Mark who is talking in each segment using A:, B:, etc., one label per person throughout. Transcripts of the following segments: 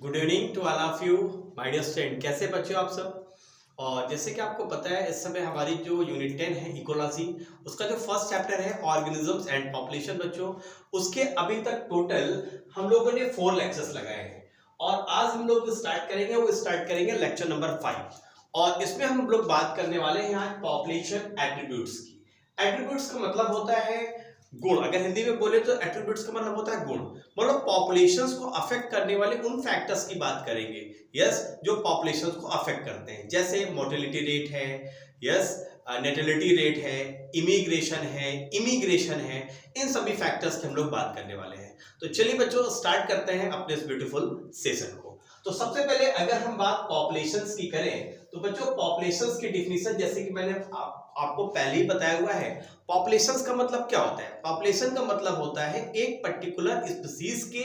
A: Good evening to all of you my dear student. कैसे बच्चे हो आप सब। और जैसे कि आपको पता है इस समय हमारी जो यूनिट 10 है इकोलॉजी, उसका जो फर्स्ट चैप्टर है ऑर्गेनिजम्स एंड पॉपुलेशन बच्चों, उसके अभी तक टोटल हम लोगों ने 4 लेक्चर्स लगाए हैं और आज हम लोग स्टार्ट करेंगे, वो स्टार्ट करेंगे लेक्चर नंबर 5 और इसमें हम लोग बात करने वाले हैं आज पॉपुलेशन एट्रीब्यूट्स की। एट्रीब्यूट्स का मतलब होता है गुण। अगर हिंदी में बोले तो एट्रीब्यूट्स का मतलब होता है गुण। मतलब पॉपुलेशंस को अफेक्ट करने वाले उन फैक्टर्स की बात करेंगे जो पॉपुलेशंस को अफेक्ट करते हैं, जैसे मोर्टेलिटी रेट है, नेटेलिटी रेट है, इमिग्रेशन है, इन सभी फैक्टर्स की हम लोग बात करने वाले हैं। तो चलिए बच्चों स्टार्ट करते हैं अपने इस ब्यूटीफुल सेशन को। तो सबसे पहले अगर हम बात पॉपुलेशंस की करें तो बच्चों पॉपुलेशंस की डिफिनीशन जैसे कि मैंने आपको पहले ही बताया हुआ है। पॉपुलेशंस का मतलब क्या होता है? पॉपुलेशन का मतलब होता है एक पर्टिकुलर स्पीशीज के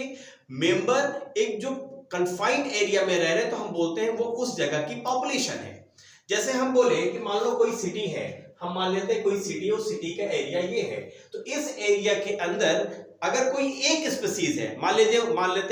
A: मेंबर एक जो कन्फाइंड एरिया में रह रहे हैं तो हम बोलते हैं वो उस जगह की पॉपुलेशन है। जैसे हम बोले कि मान लो कोई सिटी है, हम मान लेते हैं कोई सिटी, उस सिटी का एरिया ये है, तो इस एरिया के अंदर अगर कोई एक स्पीशीज है, मान लेते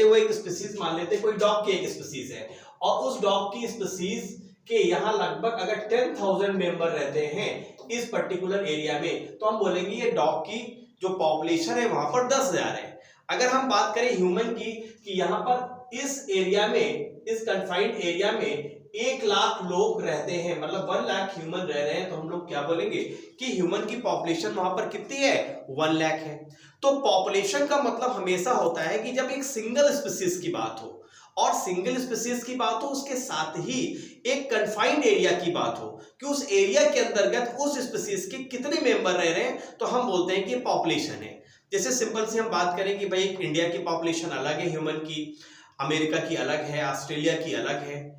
A: वो एक स्पीशीज, मान लेते कोई डॉग की एक स्पीशीज है और उस डॉग की स्पीशीज के यहाँ लगभग अगर 10,000 मेंबर रहते हैं इस पर्टिकुलर एरिया में, तो हम बोलेंगे ये डॉग की जो पॉपुलेशन है वहां पर 10,000 है। अगर हम बात करें ह्यूमन की कि यहाँ पर इस एरिया में, इस कन्फाइंड एरिया में 1 लाख लोग रहते हैं, मतलब 1 लाख ह्यूमन रह रहे हैं, तो हम लोग क्या बोलेंगे कि ह्यूमन की पॉपुलेशन वहां पर कितनी है? 1 लाख है। तो पॉपुलेशन का मतलब हमेशा होता है कि जब एक सिंगल स्पीशीज की बात हो और सिंगल स्पीशीज की बात हो उसके साथ ही एक कन्फाइंड एरिया की बात हो कि उस एरिया के अंतर्गत उस स्पीशीज के कितने मेंबर रह रहे हैं, तो हम बोलते हैं कि पॉपुलेशन है। जैसे सिंपल से हम बात करें कि भाई इंडिया की पॉपुलेशन अलग है ह्यूमन की, अमेरिका की अलग है, ऑस्ट्रेलिया की अलग है,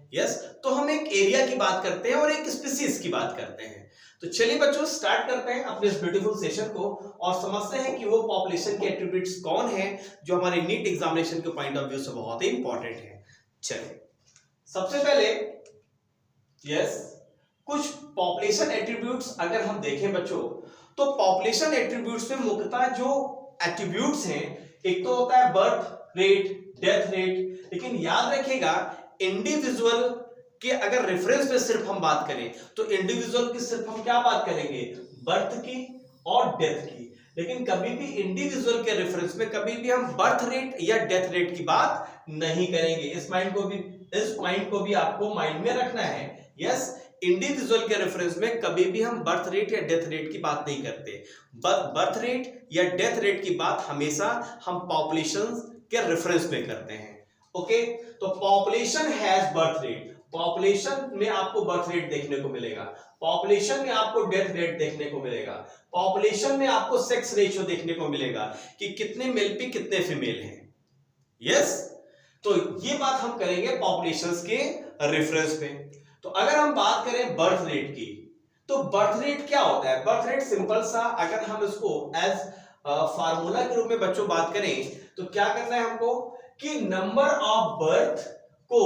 A: तो हम एक एरिया की बात करते हैं और एक स्पीशीज की बात करते हैं। तो चलिए बच्चों स्टार्ट करते हैं अपने इस ब्यूटीफुल सेशन को और समझते हैं कि वो पॉपुलेशन के एट्रीब्यूट्स कौन है जो हमारे नीट एग्जामिनेशन के पॉइंट ऑफ व्यू से बहुत ही इंपॉर्टेंट है। चलिए सबसे पहले कुछ पॉपुलेशन एट्रीब्यूट्स अगर हम देखें बच्चों, तो पॉपुलेशन एट्रीब्यूट्स में मुख्यतः जो एट्रीब्यूट्स हैं, एक तो होता है बर्थ रेट, डेथ रेट, लेकिन याद रखिएगा इंडिविजुअल के अगर रेफरेंस पे सिर्फ हम बात करें तो इंडिविजुअल की सिर्फ हम क्या बात करेंगे? बर्थ की और डेथ की। लेकिन कभी भी इंडिविजुअल के रेफरेंस में कभी भी हम बर्थ रेट या डेथ रेट की बात नहीं करेंगे। इस पॉइंट को भी आपको माइंड में रखना है। इंडिविजुअल के रेफरेंस में कभी भी हम बर्थ रेट या डेथ रेट की बात नहीं करते। बर्थ रेट या डेथ रेट की बात हमेशा हम पॉपुलेशन के रेफरेंस में करते हैं। ओके, तो population has birth rate, population में आपको बर्थ रेट देखने को मिलेगा, पॉपुलेशन में आपको डेथ रेट देखने को मिलेगा, पॉपुलेशन में आपको सेक्स रेशियो देखने को मिलेगा कि कितने मेल पे कितने फीमेल हैं। तो ये बात हम करेंगे पॉपुलेशंस के रेफरेंस पे। तो अगर हम बात करें बर्थ रेट की, तो बर्थ रेट क्या होता है? बर्थ रेट सिंपल सा, अगर हम इसको एज फार्मूला के रूप में बच्चों बात करें तो क्या करना है हमको कि नंबर ऑफ बर्थ को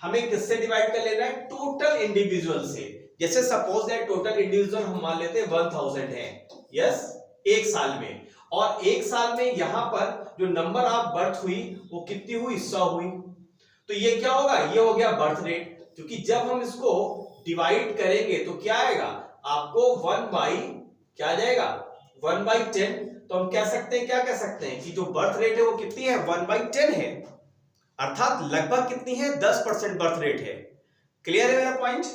A: हमें किससे डिवाइड कर लेना है? टोटल इंडिविजुअल से। जैसे सपोज दैट टोटल इंडिविजुअल हम मान लेते हैं 1000 है, एक साल में, और एक साल में यहां पर जो नंबर ऑफ बर्थ हुई वो कितनी हुई? 100 हुई। तो ये क्या होगा? ये हो गया बर्थ रेट, क्योंकि जब हम इसको डिवाइड करेंगे तो क्या आएगा आपको 1/10। तो हम क्या कह सकते हैं कि जो बर्थ रेट है वो कितनी है? 1/10 है, अर्थात लगभग कितनी है? 10% बर्थ रेट है। क्लियर है मेरा पॉइंट?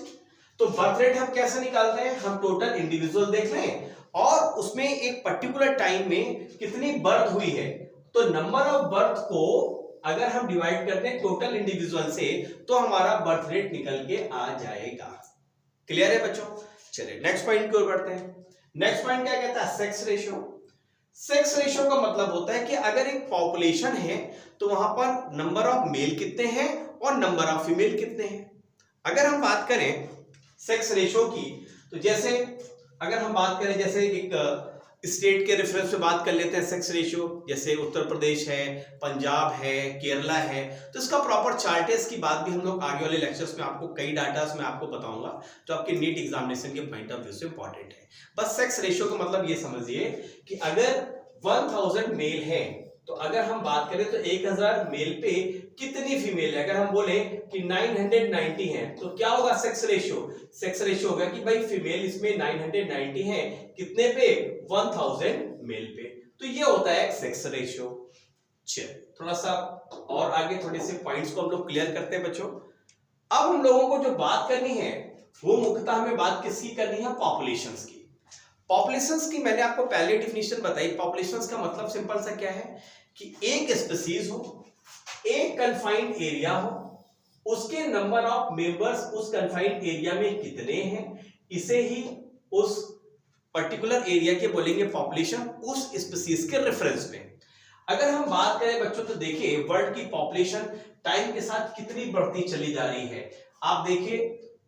A: तो बर्थ रेट हम कैसे निकालते हैं? हम टोटल इंडिविजुअल देख लें और उसमें एक पर्टिकुलर टाइम में कितनी बर्थ हुई है, तो नंबर ऑफ बर्थ को अगर हम डिवाइड करते हैं टोटल इंडिविजुअल से तो हमारा बर्थ रेट निकल के आ जाएगा। क्लियर है बच्चों? चलिए नेक्स्ट पॉइंट की ओर बढ़ते हैं। नेक्स्ट पॉइंट क्या कहता है? Sex ratio. सेक्स रेशियो का मतलब होता है कि अगर एक पॉपुलेशन है तो वहां पर नंबर ऑफ मेल कितने हैं और नंबर ऑफ फीमेल कितने हैं। अगर हम बात करें सेक्स रेशियो की, तो जैसे अगर हम बात करें, जैसे एक स्टेट के रेफरेंस पे बात कर लेते हैं सेक्स रेशियो, जैसे उत्तर प्रदेश है, पंजाब है, केरला है, तो इसका प्रॉपर चार्ट है। इसकी बात भी हम लोग आगे वाले लेक्चर्स में आपको कई डाटा में आपको बताऊंगा जो आपके नीट एग्जामिनेशन के पॉइंट ऑफ व्यू से इंपॉर्टेंट है। बस सेक्स रेशियो का मतलब ये समझिए कि अगर 1000 मेल है तो अगर हम बात करें तो 1000 मेल पे कितनी फीमेल है। अगर हम बोले कि 990 है तो क्या होगा सेक्स रेशियो होगा कि भाई फीमेल इसमें 990 है कितने पे 1000 मेल पे। तो ये होता है सेक्स रेशियो। चलिए थोड़ा सा और आगे थोड़े से पॉइंट्स को हम लोग क्लियर करते हैं बच्चों। अब हम लोगों को जो बात करनी है वो मुख्यतः हमें बात किसकी करनी है, पॉपुलेशंस की। पॉपुलेशंस की मैंने आपको पहले डिफिनेशन बताई। पॉपुलेशंस का मतलब सिंपल सा क्या है कि एक स्पीसीज हो, एक कन्फाइंड एरिया हो, उसके नंबर ऑफ मेंबर्स उस कन्फाइंड एरिया में कितने हैं, इसे ही उस पर्टिकुलर एरिया के बोलेंगे पॉपुलेशन, उस स्पीसीज के रेफरेंस में। अगर हम बात करें बच्चों तो देखिए वर्ल्ड की पॉपुलेशन टाइम के साथ कितनी बढ़ती चली जा रही है। आप देखिए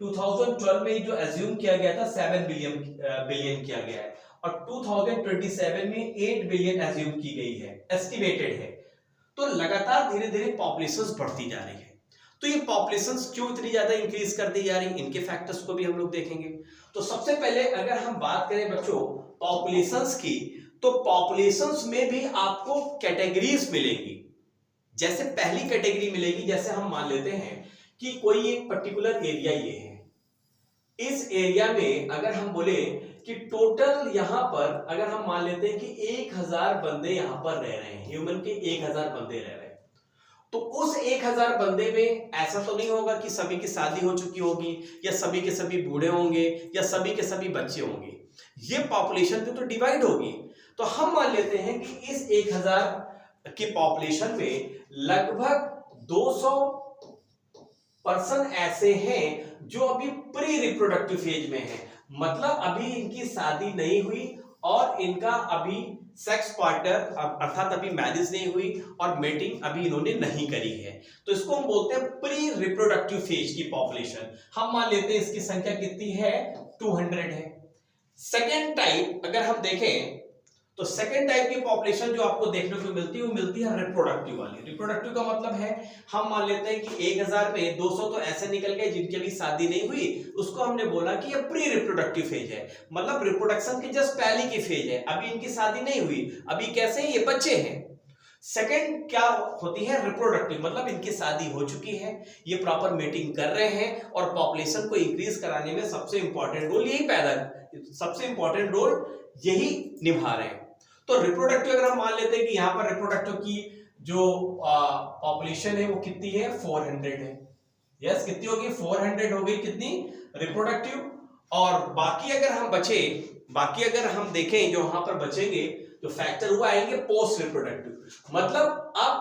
A: 2012 में जो एज्यूम किया गया था 7 बिलियन किया गया है और 2027 में 8 बिलियन एज्यूम की गई है, एस्टिमेटेड है। तो लगातार धीरे धीरे पॉपुलेशंस बढ़ती जा रही है। तो ये पॉपुलेशंस क्यों इतनी ज्यादा इंक्रीज करती जा रही, इनके फैक्टर्स को भी हम लोग देखेंगे। तो सबसे पहले अगर हम बात करें बच्चों पॉपुलेशंस की, तो पॉपुलेशंस में भी आपको कैटेगरीज मिलेगी। जैसे पहली कैटेगरी मिलेगी, जैसे हम मान लेते हैं कि कोई एक पर्टिकुलर एरिया ये है, इस एरिया में अगर हम बोले कि टोटल यहां पर अगर हम मान लेते हैं कि 1000 बंदे यहां पर रह रहे हैं, ह्यूमन के 1000 बंदे रह रहे हैं, तो उस 1000 बंदे में ऐसा तो नहीं होगा कि सभी की शादी हो चुकी होगी या सभी के सभी बूढ़े होंगे या सभी के सभी बच्चे होंगे। ये पॉपुलेशन तो डिवाइड होगी। तो हम मान लेते हैं कि इस 1000 की पॉपुलेशन में लगभग 200 पर्सन ऐसे हैं जो अभी प्री रिप्रोडक्टिव फेज में हैं, मतलब अभी इनकी शादी नहीं हुई और इनका अभी सेक्स पार्टनर अर्थात अभी मैरिज नहीं हुई और मेटिंग अभी इन्होंने नहीं करी है। तो इसको हम बोलते हैं प्री रिप्रोडक्टिव फेज की पॉपुलेशन। हम मान लेते हैं इसकी संख्या कितनी है, 200 है। सेकेंड टाइप अगर हम देखें तो सेकेंड टाइप की पॉपुलेशन जो आपको देखने को मिलती है वो मिलती है रिप्रोडक्टिव वाली। रिप्रोडक्टिव का मतलब है हम मान लेते हैं कि 1000 में 200 तो ऐसे निकल गए जिनकी अभी शादी नहीं हुई, उसको हमने बोला कि ये प्री रिप्रोडक्टिव फेज है, मतलब रिप्रोडक्शन की जस्ट पहली की फेज है, अभी इनकी शादी नहीं हुई, अभी कैसे ये बच्चे हैं। सेकेंड क्या होती है, रिप्रोडक्टिव, मतलब इनकी शादी हो चुकी है, ये प्रॉपर मीटिंग कर रहे हैं और पॉपुलेशन को इंक्रीज कराने में सबसे इंपॉर्टेंट रोल यही निभा रहे हैं। तो रिप्रोडक्टिव अगर हम मान लेते हैं कि यहाँ पर रिप्रोडक्टिव की जो पॉपुलेशन है वो कितनी है, 400 है। यस, कितनी होगी, 400 हो गई कितनी, रिप्रोडक्टिव। और बाकी अगर हम देखें जो वहां पर बचेंगे जो फैक्टर वो आएंगे पोस्ट रिप्रोडक्टिव, मतलब अब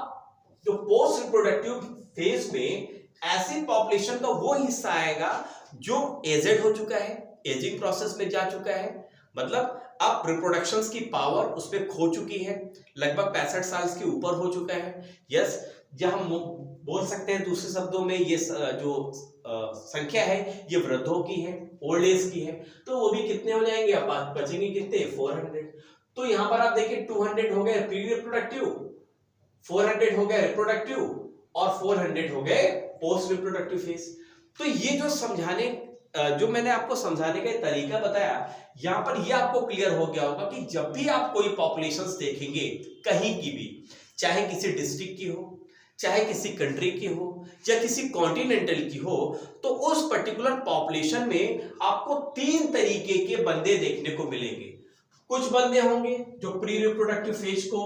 A: जो पोस्ट रिप्रोडक्टिव फेज में ऐसी पॉपुलेशन का वो हिस्सा आएगा जो एजेड हो चुका है, एजिंग प्रोसेस में जा चुका है, मतलब अब रिप्रोडक्शन की पावर उस पर खो चुकी है, लगभग 65 साल के ऊपर हो चुका है। यस, जब हम बोल सकते हैं दूसरे शब्दों में ये जो संख्या है ये वृद्धों की है, ओल्ड एज की है, तो वो भी कितने हो जाएंगे, अब बचेंगे कितने, 400। तो यहां पर आप देखिए 200 हो गए प्री रिप्रोडक्टिव, 400 हो गए रिप्रोडक्टिव और 400 हो गए पोस्ट रिप्रोडक्टिव फेज। तो ये जो मैंने आपको समझाने का तरीका बताया, यहां पर ये आपको क्लियर हो गया होगा कि जब भी आप कोई पॉपुलेशंस देखेंगे कहीं की भी, चाहे किसी डिस्ट्रिक्ट की हो, चाहे किसी कंट्री की हो या किसी कॉन्टिनेंटल की हो, तो उस पर्टिकुलर पॉपुलेशन में आपको 3 तरीके के बंदे देखने को मिलेंगे। कुछ बंदे होंगे जो प्री रिप्रोडक्टिव फेज को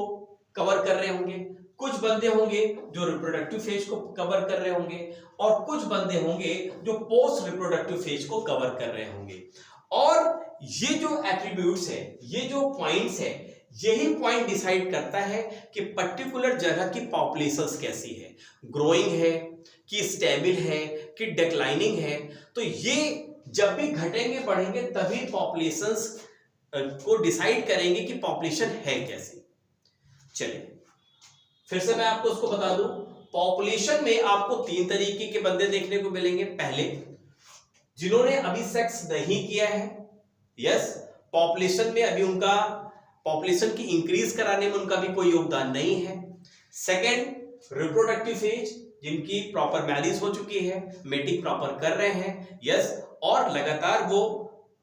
A: कवर कर रहे होंगे, कुछ बंदे होंगे जो रिप्रोडक्टिव फेज को कवर कर रहे होंगे और कुछ बंदे होंगे जो पोस्ट रिप्रोडक्टिव फेज को कवर कर रहे होंगे। और ये जो एट्रीब्यूट्स है, ये जो पॉइंट्स है, यही पॉइंट डिसाइड करता है कि पर्टिकुलर जगह की पॉपुलेशंस कैसी है, ग्रोइंग है कि स्टेबल है कि डिक्लाइनिंग है। तो ये जब भी घटेंगे बढ़ेंगे तभी पॉपुलेशंस को डिसाइड करेंगे कि पॉपुलेशन है कैसी। चलिए फिर से मैं आपको उसको बता दूं, पॉपुलेशन में आपको 3 तरीके के बंदे देखने को मिलेंगे। पहले, जिन्होंने अभी सेक्स नहीं किया है, यस, पॉपुलेशन में अभी उनका पॉपुलेशन की इंक्रीज कराने में उनका भी कोई योगदान नहीं है। सेकेंड, रिप्रोडक्टिव फेज, जिनकी प्रॉपर मैरिज हो चुकी है, मेटिंग प्रॉपर कर रहे हैं, यस, और लगातार वो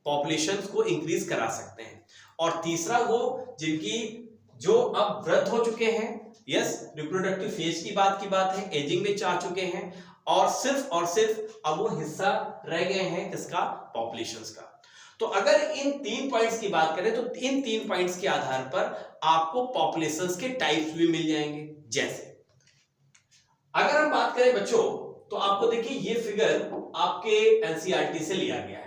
A: पॉपुलेशन को इंक्रीज करा सकते हैं। और तीसरा, वो जिनकी जो अब वृद्ध हो चुके हैं, यस, रिप्रोडक्टिव फेज की बात है, एजिंग में आ चुके हैं, और सिर्फ अब वो हिस्सा रह गए हैं किसका, पॉपुलेशंस का। तो अगर इन 3 पॉइंट्स की बात करें तो इन 3 पॉइंट्स के आधार पर आपको पॉपुलेशंस के टाइप्स भी मिल जाएंगे। जैसे अगर हम बात करें बच्चों, तो आपको देखिए ये फिगर आपके एनसीईआरटी से लिया गया है।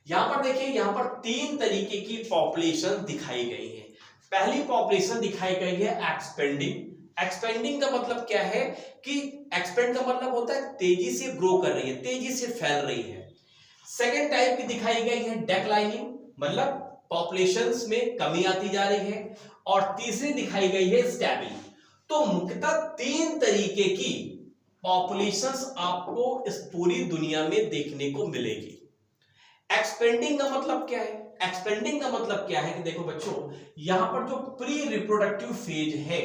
A: यहां पर देखिए, यहां पर 3 तरीके की पॉपुलेशन दिखाई गई है। पहली पॉपुलेशन दिखाई गई है एक्सपेंडिंग। एक्सपेंडिंग का मतलब क्या है कि एक्सपेंड का मतलब होता है तेजी से ग्रो कर रही है, तेजी से फैल रही है। सेकेंड टाइप की दिखाई गई है डेक्लाइनिंग, मतलब पॉपुलेशंस में कमी आती जा रही है। और तीसरी दिखाई गई है स्टेबल। तो मुख्यतः 3 तरीके की पॉपुलेशंस आपको इस पूरी दुनिया में देखने को मिलेगी। एक्सपेंडिंग का मतलब क्या है? एक्सपेंडिंग का मतलब क्या है कि देखो बच्चों, यहां पर जो प्री रिप्रोडक्टिव फेज है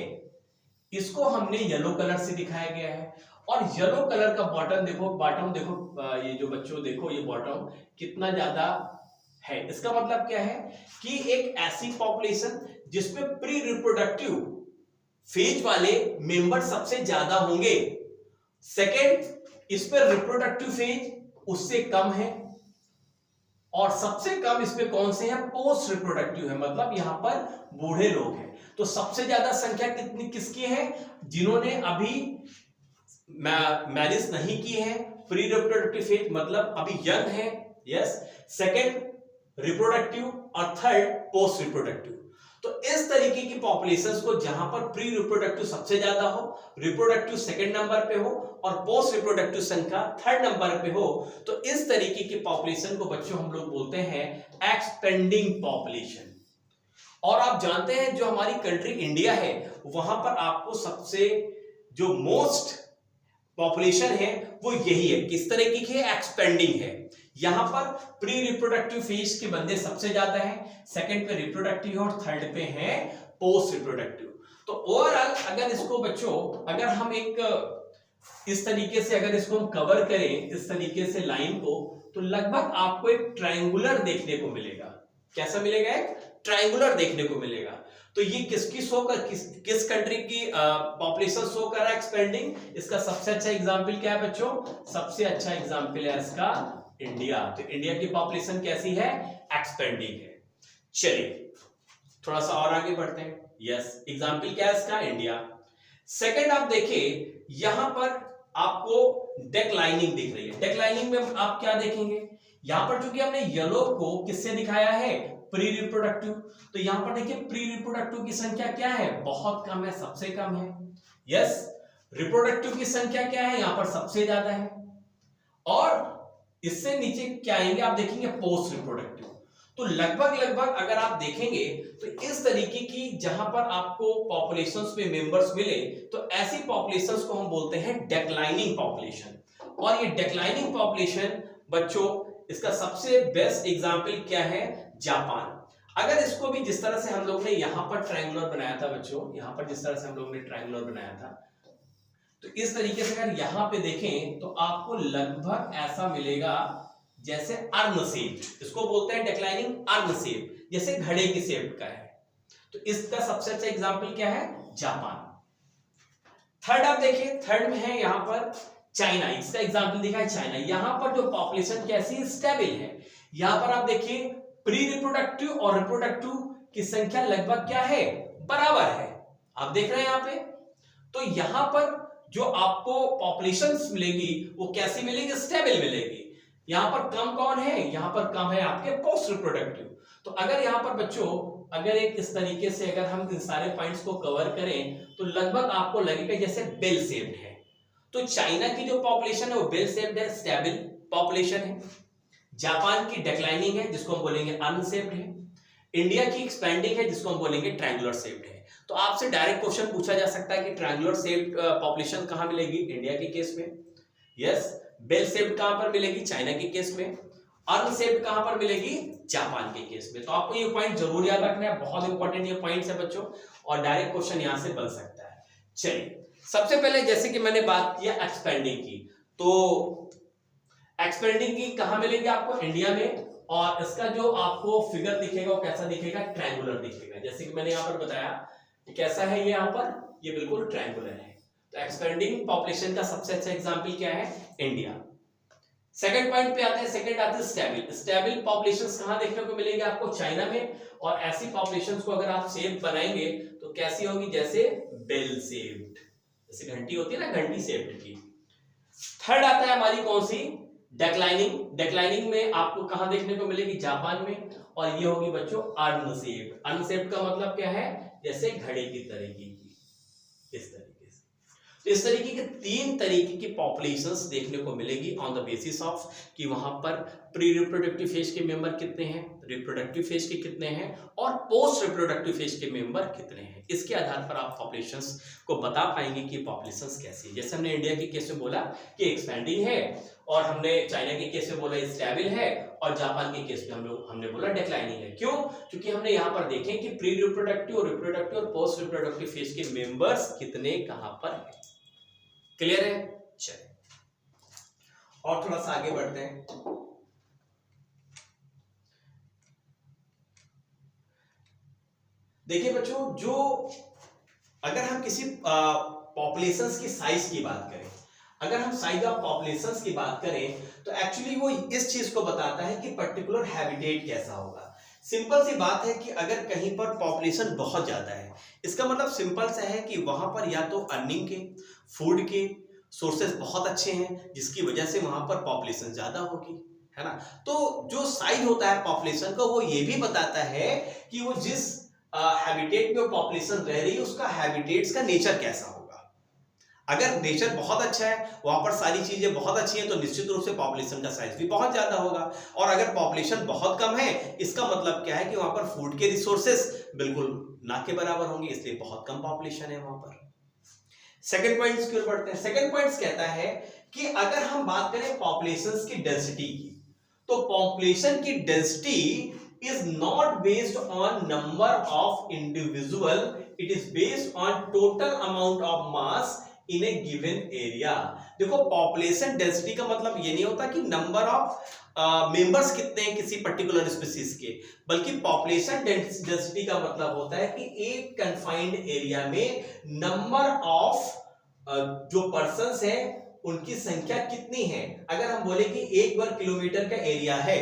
A: इसको हमने येलो कलर से दिखाया गया है। और येलो कलर का बॉटम देखो, ये जो बच्चों देखो, ये बॉटम कितना ज्यादा है। इसका मतलब क्या है कि एक ऐसी पॉपुलेशन जिसमें प्री रिप्रोडक्टिव फेज वाले मेंबर सबसे ज्यादा होंगे। सेकेंड, इस पर रिप्रोडक्टिव फेज उससे कम है। और सबसे कम इसमें कौन से हैं? पोस्ट रिप्रोडक्टिव है, मतलब यहां पर बूढ़े लोग हैं। तो सबसे ज्यादा संख्या कितनी किसकी है? जिन्होंने अभी मैरिज नहीं की है, प्री रिप्रोडक्टिव फेज मतलब अभी यंग है, यस। सेकेंड रिप्रोडक्टिव, और थर्ड पोस्ट रिप्रोडक्टिव। तो इस तरीके की पॉपुलेशंस को जहां पर प्री रिप्रोडक्टिव सबसे ज्यादा हो, रिप्रोडक्टिव सेकंड नंबर पे हो, और पोस्ट रिप्रोडक्टिव संख्या थर्ड नंबर पे हो, तो इस तरीके की पॉपुलेशन को बच्चों हम लोग बोलते हैं एक्सपेंडिंग पॉपुलेशन। और आप जानते हैं जो हमारी कंट्री इंडिया है, वहां पर आपको सबसे जो मोस्ट पॉपुलेशन है वो यही है, किस तरीके की है? एक्सपेंडिंग है। यहां पर प्री रिप्रोडक्टिव फेज के बंदे सबसे ज्यादा हैं, सेकंड पे रिप्रोडक्टिव और थर्ड पे है पोस्ट रिप्रोडक्टिव। तो ओवरऑल अगर इसको बच्चों, अगर हम एक इस तरीके से अगर इसको हम कवर करें, इस तरीके से लाइन को, तो लगभग आपको एक ट्रायंगुलर देखने को मिलेगा। कैसा मिलेगा? एक ट्रायंगुलर देखने को मिलेगा। तो ये किसकी शो कर, किस कंट्री की पॉपुलेशन शो कर रहा है एक्सपेंडिंग? इसका सबसे अच्छा एग्जांपल क्या है बच्चों? सबसे अच्छा एग्जांपल है इसका इंडिया। तो इंडिया की पॉपुलेशन कैसी है? एक्सपेंडिंग है। चलिए थोड़ा सा और आगे बढ़ते हैं। यस, एग्जांपल क्या है इसका? इंडिया। सेकंड आप देखिए, यहां पर आपको डेक्लाइनिंग दिख रही है। डेक्लाइनिंग में आप क्या देखेंगे? यहां पर चूंकि हमने येलो को किससे दिखाया है? Pre reproductive. तो यहां पर देखिए प्री रिप्रोडक्टिव की संख्या क्या है? बहुत कम है, सबसे कम है। यस, रिप्रोडक्टिव की संख्या क्या है? यहां पर सबसे ज्यादा है। और इससे नीचे क्या आएंगे आप देखेंगे? Post reproductive. तो लगभग अगर आप देखेंगे तो इस तरीके की जहां पर आपको पॉपुलेशंस में मेंबर्स मिले, तो ऐसी पॉपुलेशंस को हम बोलते हैं डेक्लाइनिंग पॉपुलेशन। और ये डेक्लाइनिंग पॉपुलेशन बच्चों, इसका सबसे बेस्ट एग्जांपल क्या है? जापान। अगर इसको भी जिस तरह से हम लोग ने यहां पर ट्रायंगुलर बनाया था बच्चों, यहां पर जिस तरह से हम लोग ने ट्रायंगुलर बनाया था, तो इस तरीके से अगर यहां पे देखें तो आपको लगभग ऐसा मिलेगा जैसे अर्न शेप। इसको बोलते हैं डेक्लाइनिंग अर्न शेप, जैसे घड़े की शेप का है। तो इसका सबसे अच्छा एग्जांपल क्या है? जापान। थर्ड आप देखिए, थर्ड में है यहां पर चाइना। इसका एग्जांपल दिखा है चाइना। यहां पर जो पॉपुलेशन कैसी? स्टेबल है। यहां पर आप देखिए प्री रिप्रोडक्टिव और रिप्रोडक्टिव की संख्या लगभग क्या है? बराबर है। आप देख रहे हैं यहां पे। तो यहां पर जो आपको पॉपुलेशंस मिलेगी वो कैसी मिलेगी? स्टेबल मिलेगी। यहां पर कम कौन है? यहां पर कम है आपके पोस्ट रिप्रोडक्टिव। तो अगर यहां पर बच्चों, अगर एक इस तरीके से अगर हम इन सारे पॉइंट्स को कवर करें तो लगभग आपको लगेगा जैसे बेल शेप्ड है। तो चाइना की जो पॉपुलेशन है वो बेल शेप्ड है, स्टेबल पॉपुलेशन है। जापान की डेक्लाइनिंग है, जिसको हम बोलेंगे अनशेप्ड है। इंडिया की एक्सपेंडिंग है, जिसको हम बोलेंगे ट्रायंगुलर शेप्ड है। तो आपसे डायरेक्ट क्वेश्चन पूछा जा सकता है कि ट्रायंगुलर शेप्ड पॉपुलेशन कहां मिलेगी? इंडिया के केस में। यस, बेल शेप्ड कहां पर मिलेगी? चाइना के केस में। अनशेप्ड कहां पर मिलेगी? जापान के केस में। तो आपको ये पॉइंट जरूर याद रखना है, बहुत इंपॉर्टेंट ये पॉइंट्स है बच्चों, और डायरेक्ट क्वेश्चन यहां से बन सकता है। चलिए सबसे पहले जैसे कि मैंने बात किया एक्सपेंडिंग की, तो एक्सपेंडिंग की कहां मिलेगी आपको? इंडिया में। और इसका जो आपको फिगर दिखेगा वो कैसा दिखेगा? ट्रायंगुलर दिखेगा। जैसे कि मैंने यहां पर बताया
B: कैसा है ये यहाँ पर, ये बिल्कुल ट्रायंगुलर है। तो एक्सपेंडिंग पॉपुलेशन का सबसे अच्छा एग्जांपल क्या है, इंडिया। सेकंड पॉइंट पे आते हैं, सेकंड आते हैं स्टेबल। स्टेबल पॉपुलेशंस कहां देखने को मिलेंगे आपको, चाइना में। और ऐसी पॉपुलेशंस को अगर आप शेप बनाएंगे तो कैसी होगी, जैसे बेल शेप्ड, जैसे घंटी होती है ना, घंटी शेप्ड की। थर्ड आता है हमारी कौन सी, डेक्लाइनिंग। डेक्लाइनिंग में आपको कहां देखने को मिलेगी, जापान में। और ये होगी बच्चों अर्न शेप्ड। अर्न शेप्ड का मतलब क्या है, जैसे घड़ी की तरीके की, इस तरीके से। तो इस तरीके के 3 तरीके की पॉपुलेशंस देखने को मिलेगी ऑन द बेसिस ऑफ कि वहां पर प्री रिप्रोडक्टिव फेज के मेंबर कितने हैं, रिप्रोडक्टिव फेज के कितने हैं, और पोस्ट रिप्रोडक्टिव फेज के मेंबर कितने हैं। इसके आधार पर आप पॉपुलेशंस को बता पाएंगे कि पॉपुलेशंस कैसी है। जैसे हमने इंडिया के केस में बोला कि एक्सपेंडिंग है, और हमने चाइना के केस में बोला स्टेबल है, और जापान के केस में हमने बोला डिक्लाइनिंग है। क्यों, क्योंकि हमने यहाँ पर देखें कि प्री रिप्रोडक्टिव, रिप्रोडक्टिव और पोस्ट रिप्रोडक्टिव फेज के मेंबर्स कितने कहां पर है। क्लियर है, चलिए
A: और थोड़ा सा आगे बढ़ते हैं। देखिए बच्चों, जो अगर हम किसी पॉपुलेशंस की साइज की बात करें, अगर हम साइज ऑफ पॉपुलेशंस की बात करें, तो एक्चुअली वो इस चीज को बताता है कि पर्टिकुलर हैबिटेट कैसा होगा। सिंपल सी बात है कि अगर कहीं पर पॉपुलेशन बहुत ज्यादा है, इसका मतलब सिंपल सा है कि वहां पर या तो अर्निंग के, फूड के सोर्सेस बहुत अच्छे हैं, जिसकी वजह से वहां पर पॉपुलेशन ज्यादा होगी, है ना। तो जो साइज होता है पॉपुलेशन का, वो ये भी बताता है कि वो जिस हैबिटेट में पॉपुलेशन रह रही है, उसका हैबिटेट्स का नेचर कैसा होगा। अगर नेचर बहुत अच्छा है, वहां पर सारी चीजें बहुत अच्छी हैं, तो निश्चित रूप से पॉपुलेशन का साइज भी बहुत ज्यादा होगा। और अगर पॉपुलेशन बहुत कम है, इसका मतलब क्या है कि वहां पर फूड के रिसोर्सेस बिल्कुल ना के बराबर होंगे, इसलिए बहुत कम पॉपुलेशन है वहां पर। सेकंड पॉइंट्स की ओर बढ़ते हैं। सेकंड पॉइंट्स कहता है कि अगर हम बात करें पॉपुलेशंस की डेंसिटी की, तो पॉपुलेशन की density is not based on number of individual, it is based on total amount of mass in a given area। देखो, पॉपुलेशन डेंसिटी का मतलब ये नहीं होता कि नंबर ऑफ मेंबर्स कितने हैं किसी पर्टिकुलर स्पीसीज के, बल्कि पॉपुलेशन डेंसिटी का मतलब होता है कि एक कन्फाइंड एरिया में नंबर ऑफ जो पर्सन्स हैं उनकी संख्या कितनी है। अगर हम बोले कि 1 वर्ग किलोमीटर का एरिया है,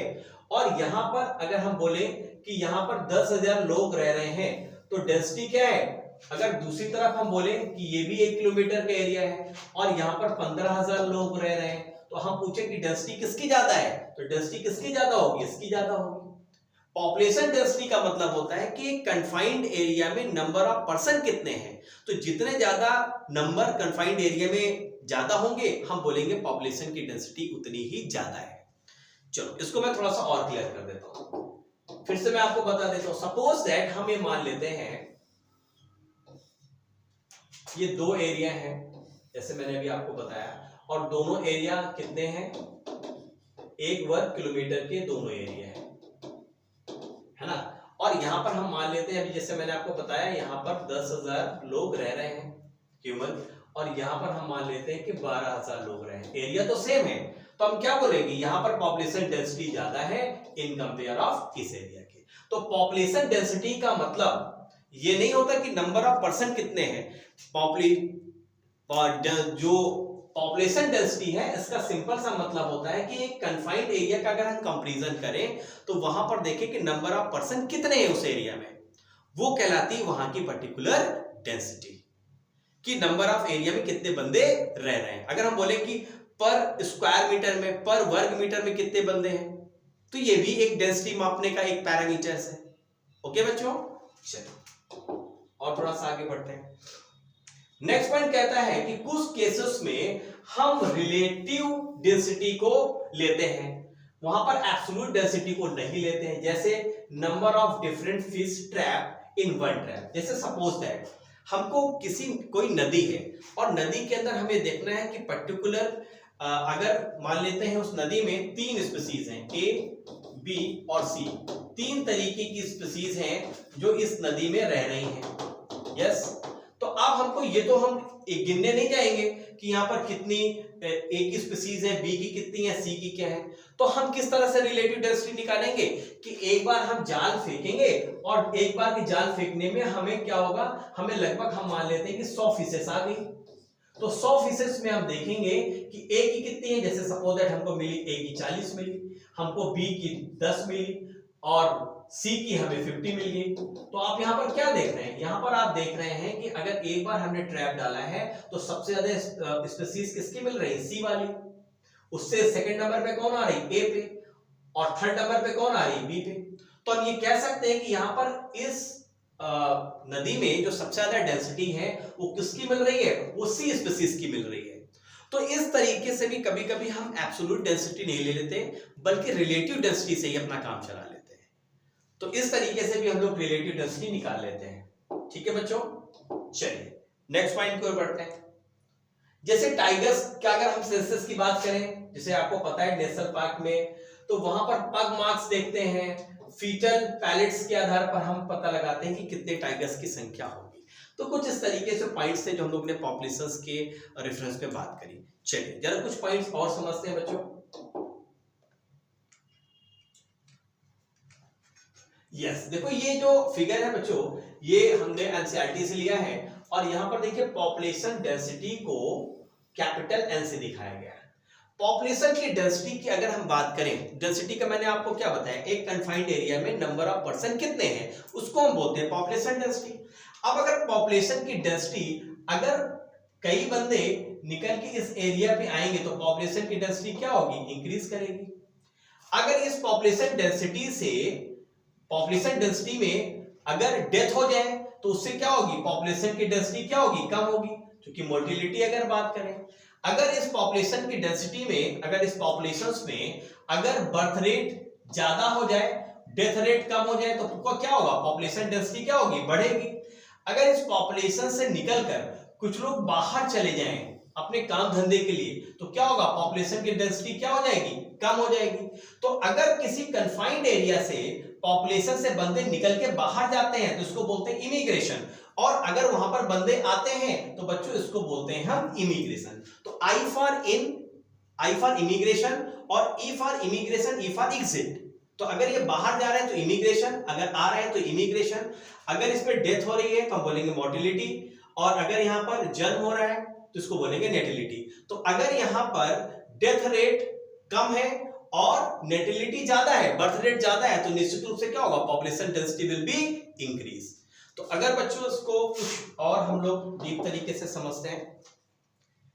A: और यहां पर अगर हम बोले कि यहां पर 10,000 लोग रह रहे हैं, तो डेंसिटी क्या है। अगर दूसरी तरफ हम बोले कि ये भी 1 किलोमीटर का एरिया है और यहां पर 15,000 लोग रह रहे हैं, तो हम पूछे कि डेंसिटी किसकी ज्यादा है, तो डेंसिटी किसकी ज्यादा होगी, इसकी ज्यादा होगी। पॉपुलेशन डेंसिटी का मतलब होता है कि कंफाइंड एरिया में नंबर ऑफ पर्सन कितने हैं, तो जितने ज्यादा नंबर कंफाइंड एरिया में ज्यादा होंगे, हम बोलेंगे पॉपुलेशन की डेंसिटी उतनी ही ज्यादा है। चलो, इसको मैं थोड़ा सा और क्लियर कर देता हूं, फिर से मैं आपको बता देता हूं। सपोज दैट हम ये मान लेते हैं ये 2 एरिया हैं, जैसे मैंने अभी आपको बताया, और दोनों एरिया कितने हैं, 1 वर्ग किलोमीटर के दोनों एरिया है ना। और यहां पर हम मान लेते हैं, अभी जैसे मैंने आपको बताया, यहां पर 10,000 लोग रह रहे हैं ह्यूमन, और यहां पर हम मान लेते हैं कि 12,000 लोग रहे हैं। एरिया तो सेम है, तो हम क्या बोलेंगे, यहां पर पॉपुलेशन डेंसिटी ज्यादा है इन कंपेयर ऑफ इस एरिया के। तो पॉपुलेशन डेंसिटी का मतलब ये नहीं होता कि नंबर ऑफ पर्सन कितने हैं। जो पॉपुलेशन डेंसिटी है, इसका सिंपल सा मतलब होता है कि एक कन्फाइंड एरिया का अगर हम कंपैरिजन करें, तो वहां पर देखें कि नंबर ऑफ पर्सन कितने हैं उस एरिया में, वो कहलाती है वहां की पर्टिकुलर डेंसिटी, कि नंबर ऑफ एरिया में कितने बंदे रह रहे हैं। अगर हम बोले कि पर स्क्वायर मीटर में, पर वर्ग मीटर में कितने बंदे हैं, तो ये भी एक डेंसिटी मापने का एक पैरामीटर है। ओके बच्चों, चलो और थोड़ा सा आगे बढ़ते हैं। नेक्स्ट पॉइंट कहता है कि कुछ केसेस में हम रिलेटिव डेंसिटी को लेते हैं, वहां पर एब्सोल्यूट डेंसिटी को नहीं लेते हैं। जैसे number of different fish trap in one trap. जैसे सपोज दैट हमको कोई नदी है, और नदी के अंदर हमें देखना है कि पर्टिकुलर अगर मान लेते हैं उस नदी में 3 स्पीसीज हैं, ए, बी और सी, 3 तरीके की स्पीसीज हैं जो इस नदी में रह रही हैं। यस, तो अब हमको ये तो हम गिनने नहीं जाएंगे कि यहाँ पर कितनी ए की स्पीसीज है, बी की कितनी है, सी की क्या है। तो हम किस तरह से रिलेटिव डेंसिटी निकालेंगे कि एक बार हम जाल फेंकेंगे और एक बार की जाल फेंकने में हमें क्या होगा, हमें लगभग हम मान लेते हैं कि 100 फीसेस आ गई। तो 100 फीसेस में हम देखेंगे कि ए की कितनी है, जैसे सपोज दैट हमको मिली ए की 40 मिली, हमको बी की 10 मिली और सी की हमें 50 मिल गई। तो आप यहाँ पर क्या देख रहे हैं, यहाँ पर आप देख रहे हैं कि अगर एक बार हमने ट्रैप डाला है तो सबसे ज्यादा स्पीसीज किसकी मिल रही है, सी वाली। उससे सेकंड नंबर पे कौन आ रही, ए पे, और थर्ड नंबर पे कौन आ रही, बी पे। तो हम ये कह सकते हैं कि यहाँ पर इस नदी में जो सबसे ज्यादा डेंसिटी है वो किसकी मिल रही है, वो सी स्पीसीज की मिल रही है। तो इस तरीके से भी कभी कभी हम एब्सोल्यूट डेंसिटी नहीं ले लेते बल्कि रिलेटिव डेंसिटी से ही अपना काम चला लेते हैं। तो इस तरीके से भी हम लोग रिलेटिव डेंसिटी निकाल लेते हैं। ठीक है बच्चों, चलिए नेक्स्ट पॉइंट की ओर बढ़ते हैं। जैसे टाइगर्स का अगर हम सेंसस की बात करें, जैसे आपको पता है नेशनल पार्क में तो वहां पर पग मार्क्स देखते हैं, फीटल पैलेट्स के आधार पर हम पता लगाते हैं कि कितने टाइगर्स की संख्या होगी। तो कुछ इस तरीके से पॉइंट्स थे जो हम लोग ने पॉपुलेशंस के रेफरेंस पे बात करी। चलिए जरा कुछ पॉइंट्स और समझते हैं बच्चों। यस देखो ये जो फिगर है बच्चों, ये हमने एनसीईआरटी से लिया है और यहां पर देखिए पॉपुलेशन डेंसिटी को कैपिटल एन से दिखाया गया है। पॉपुलेशन की डेंसिटी की अगर हम बात करें, डेंसिटी का मैंने आपको क्या बताया, एक कन्फाइंड एरिया में नंबर ऑफ पर्सन कितने हैं उसको हम बोलते हैं पॉपुलेशन डेंसिटी। अब अगर पॉपुलेशन की डेंसिटी, अगर कई बंदे निकल के इस एरिया पे आएंगे तो पॉपुलेशन की डेंसिटी क्या होगी, इंक्रीज करेगी। अगर इस पॉपुलेशन डेंसिटी से, पॉपुलेशन डेंसिटी में अगर डेथ हो जाए तो उससे क्या होगी, पॉपुलेशन की डेंसिटी क्या होगी, कम होगी, क्योंकि मोर्टिलिटी अगर बात करें, अगर इस पॉपुलेशन की डेंसिटी में, अगर इस पॉपुलेशंस में अगर बर्थ रेट ज्यादा हो जाए, डेथ रेट कम हो जाए तो क्या होगा, पॉपुलेशन डेंसिटी क्या होगी, बढ़ेगी। अगर इस पॉपुलेशन से निकलकर कुछ लोग बाहर चले जाएं अपने काम धंधे के लिए तो क्या होगा, पॉपुलेशन की डेंसिटी क्या हो जाएगी, कम हो जाएगी। तो अगर किसी कन्फाइंड एरिया से पॉपुलेशन से बंदे निकल के बाहर जाते हैं तो इसको बोलते हैं इमिग्रेशन, और अगर वहां पर बंदे आते हैं तो बच्चों इसको बोलते हैं हम इमिग्रेशन। तो I for in, I for immigration, और E for immigration, E for exit. तो अगर ये बाहर जा रहे हैं तो इमिग्रेशन, अगर आ रहे हैं तो इमिग्रेशन, अगर इस पे डेथ हो रही है तो हम बोलेंगे मोर्टिलिटी, और अगर यहां पर जन्म हो रहा है तो इसको बोलेंगे नेटिलिटी। तो अगर यहां पर डेथ रेट कम है और नेटिलिटी ज्यादा है, बर्थ रेट ज्यादा है, तो निश्चित रूप से क्या होगा, population density will be increase. तो अगर बच्चों इसको कुछ और हम लोग डीप तरीके से समझते हैं,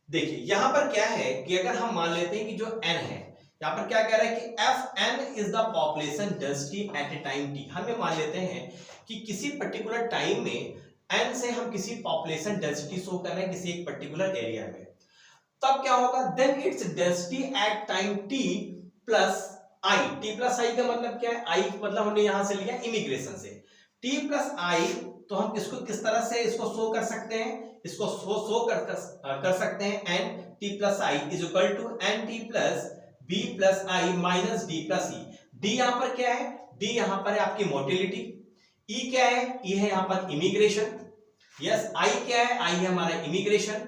A: देखिए यहां पर क्या है कि अगर हम मान लेते हैं कि जो n है, यहां पर क्या कह रहा है कि Fn is the population density at A time t। हम ये मान लेते हैं कि किसी पर्टिकुलर टाइम में n से हम किसी पॉपुलेशन डेंसिटी शो कर रहे हैं किसी एक पर्टिकुलर एरिया में, तब क्या होगा, then it's density at time t plus i. t plus i का मतलब क्या है, i मतलब हमने यहां से लिया इमिग्रेशन से, t प्लस आई। तो हम इसको किस तरह से इसको शो कर सकते हैं, इसको शो कर सकते हैं n t plus I is equal to n t plus b plus I minus d plus e। d यहां पर क्या है, d यहां पर है आपकी मोर्टिलिटी, e क्या है, e है यहां पर इमिग्रेशन, यस i क्या है, i है हमारा इमिग्रेशन,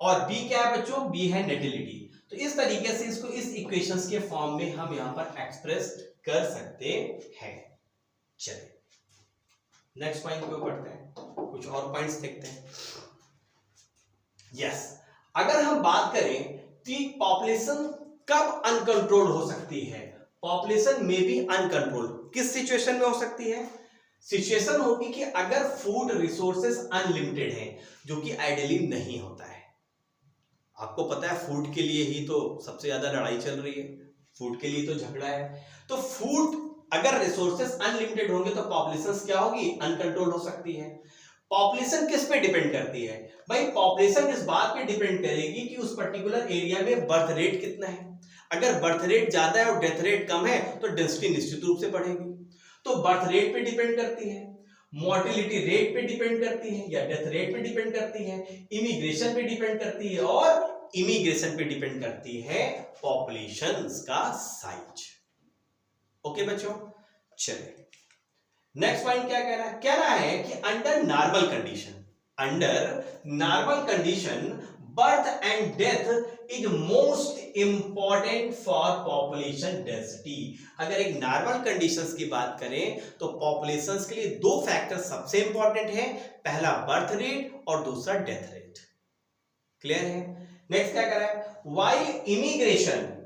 A: और b क्या है बच्चों, b है नेटिलिटी। तो इस तरीके से इसको इस इक्वेशंस के फॉर्म में हम यहां पर एक्सप्रेस कर सकते हैं। चलिए नेक्स्ट पॉइंट पे बढ़ते हैं, कुछ और पॉइंट्स देखते हैं। यस अगर हम बात करें कि पॉपुलेशन कब अनकंट्रोल हो सकती है, पॉपुलेशन में भी अनकंट्रोल किस सिचुएशन में हो सकती है, सिचुएशन होगी कि अगर फूड रिसोर्सेस अनलिमिटेड हैं, जो कि आइडियली नहीं होता है। आपको पता है फूड के लिए ही तो सबसे ज्यादा लड़ाई चल रही है, फूड के लिए तो झगड़ा है। तो फूड अगर रिसोर्सेस अनलिमिटेड होंगे तो पॉपुलेशन क्या होगी, अनकंट्रोल हो सकती है। पॉपुलेशन किस पे डिपेंड करती है भाई, पॉपुलेशन इस बात पे डिपेंड करेगी कि उस पर्टिकुलर एरिया में बर्थ रेट कितना है। अगर बर्थ रेट ज्यादा है और डेथ रेट कम है तो डेंसिटी निश्चित रूप से बढ़ेगी। तो बर्थ रेट पे डिपेंड करती है, मोर्टिलिटी रेट पे डिपेंड करती है, या डेथ रेट पे डिपेंड करती है, इमिग्रेशन पे डिपेंड करती है, और इमिग्रेशन पे डिपेंड करती है पॉपुलेशंस का साइज। ओके बच्चों, चलिए नेक्स्ट पॉइंट क्या कह रहा है, कह रहा है कि under normal condition, under normal condition birth and death is most important for population density. अगर एक नॉर्मल कंडीशंस की बात करें तो पॉपुलेशंस के लिए दो फैक्टर सबसे इंपॉर्टेंट है, पहला बर्थ रेट और दूसरा डेथ रेट। क्लियर है? नेक्स्ट क्या कर रहा है, while immigration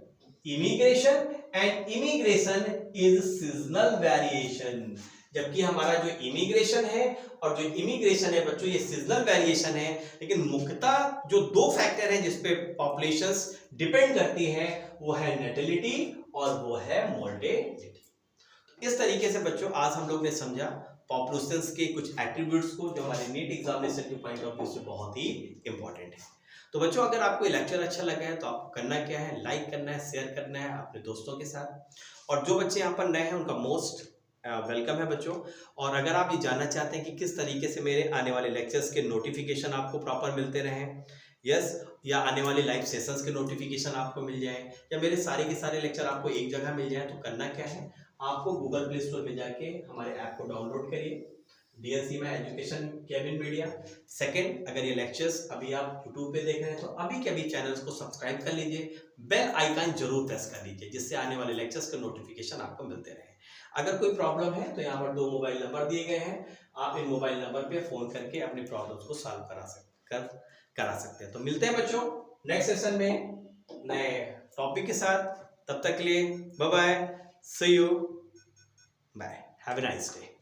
A: is seasonal variation. जबकि हमारा जो इमिग्रेशन है और जो इमिग्रेशन है बच्चों, ये सीजनल वेरिएशन है, लेकिन मुख्यतः जो दो फैक्टर हैं जिसपे पॉपुलेशंस डिपेंड करती हैं वो है नेटिलिटी और वो है मोर्टेलिटी। इस तरीके से बच्चों आज हम लोग ने समझा पॉपुलेशंस के कुछ एट्रीब्यूट्स को जो हमारे नीट एग्जामिनेशन के पॉइंट ऑफ व्यू से बहुत ही इंपॉर्टेंट है। तो बच्चों अगर आपको ये लेक्चर अच्छा लगा है तो आपको करना क्या है, लाइक करना है, शेयर करना है अपने दोस्तों के साथ। और जो बच्चे यहाँ पर नए हैं उनका मोस्ट वेलकम है बच्चों। और अगर आप ये जानना चाहते हैं कि किस तरीके से मेरे आने वाले लेक्चर्स के नोटिफिकेशन आपको प्रॉपर मिलते रहें, या आने वाले लाइव सेशंस के नोटिफिकेशन आपको मिल जाए, या मेरे सारे के सारे लेक्चर आपको एक जगह मिल जाए, तो करना क्या है, आपको गूगल प्ले स्टोर में जाके हमारे ऐप को डाउनलोड करिए, डीएनसी में एजुकेशन केबिन मीडिया। सेकंड, अगर ये लेक्चर्स अभी आप यूट्यूब पे देख रहे हैं तो अभी के अभी चैनल्स को सब्सक्राइब कर लीजिए, बेल आइकन जरूर प्रेस कर लीजिए जिससे आने वाले लेक्चर्स के नोटिफिकेशन आपको मिलते रहे। अगर कोई प्रॉब्लम है तो यहाँ पर 2 मोबाइल नंबर दिए गए हैं, आप इन मोबाइल नंबर पे फोन करके अपनी प्रॉब्लम्स को सॉल्व करा सकते हैं। तो मिलते हैं बच्चों नेक्स्ट सेशन में नए टॉपिक के साथ। तब तक के लिए bye bye, see you, bye, have a nice day.